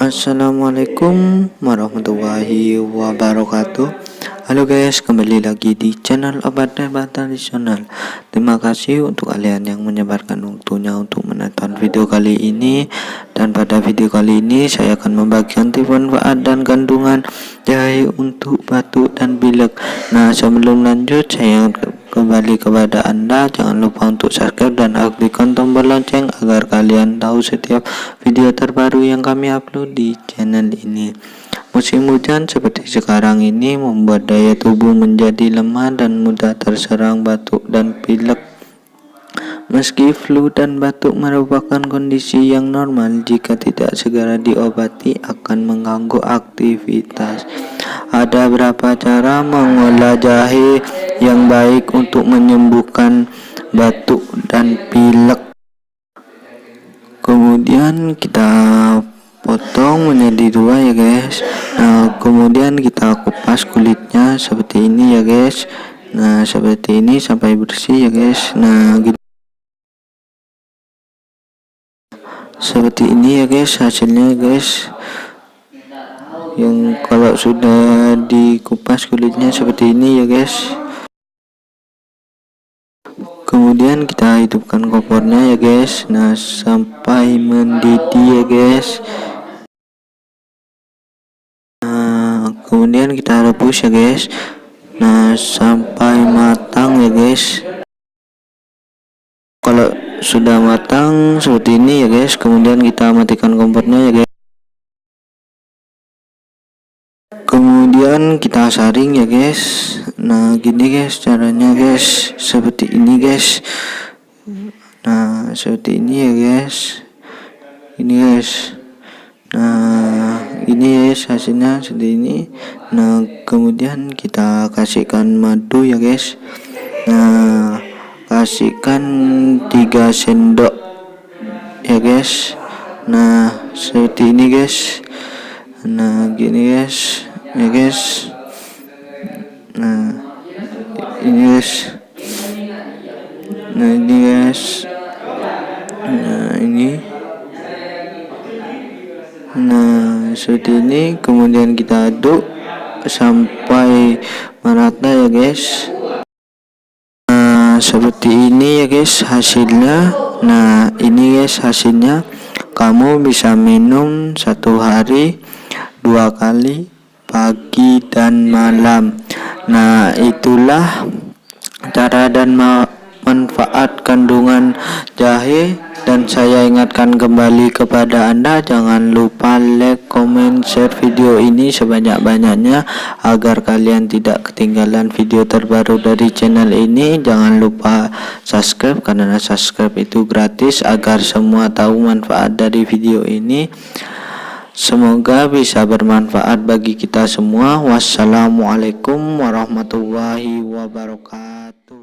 Assalamualaikum warahmatullahi wabarakatuh. Halo guys, kembali lagi di channel Obat Herbal Tradisional. Terima kasih untuk kalian yang menyebarkan waktunya untuk menonton video kali ini. Dan pada video kali ini saya akan membagikan tips manfaat dan kandungan jahe untuk batuk dan pilek. Nah, sebelum lanjut saya kembali kepada Anda, jangan lupa untuk subscribe dan aktifkan tombol lonceng agar kalian tahu setiap video terbaru yang kami upload di channel ini. Musim hujan seperti sekarang ini membuat daya tubuh menjadi lemah dan mudah terserang batuk dan pilek. Meski flu dan batuk merupakan kondisi yang normal, jika tidak segera diobati akan mengganggu aktivitas. Ada beberapa cara mengolah jahe yang baik untuk menyembuhkan batuk dan pilek. Kemudian kita potong menjadi dua ya guys. Nah, kemudian kita kupas kulitnya seperti ini ya guys. Nah, seperti ini sampai bersih ya guys. Nah, gitu. Seperti ini ya guys hasilnya guys. Yang kalau sudah dikupas kulitnya seperti ini ya guys. Kemudian kita hidupkan kompornya ya guys. Nah, sampai mendidih ya guys. Kemudian kita rebus ya guys. Nah, sampai matang ya guys. Kalau sudah matang seperti ini ya guys, kemudian kita matikan kompornya ya guys. Kemudian kita saring ya guys. Nah, gini guys caranya guys, seperti ini guys. Nah, seperti ini ya guys. Ini guys. Nah, ini guys hasilnya seperti ini. Nah, kemudian kita kasihkan madu ya guys. Nah, kasihkan 3 sendok ya guys. Nah, seperti ini guys. Nah, gini guys ya guys. Nah, ini guys. Nah, ini guys. Nah, ini. Nah, seperti ini. Kemudian kita aduk sampai merata ya guys. Nah, seperti ini ya guys hasilnya. Nah, ini guys hasilnya. Kamu bisa minum 1 hari 2 kali, pagi dan malam. Nah, itulah cara dan manfaat kandungan jahe. Dan saya ingatkan kembali kepada Anda, jangan lupa like, comment, share video ini sebanyak-banyaknya agar kalian tidak ketinggalan video terbaru dari channel ini. Jangan lupa subscribe karena subscribe itu gratis agar semua tahu manfaat dari video ini. Semoga bisa bermanfaat bagi kita semua. Wassalamualaikum warahmatullahi wabarakatuh.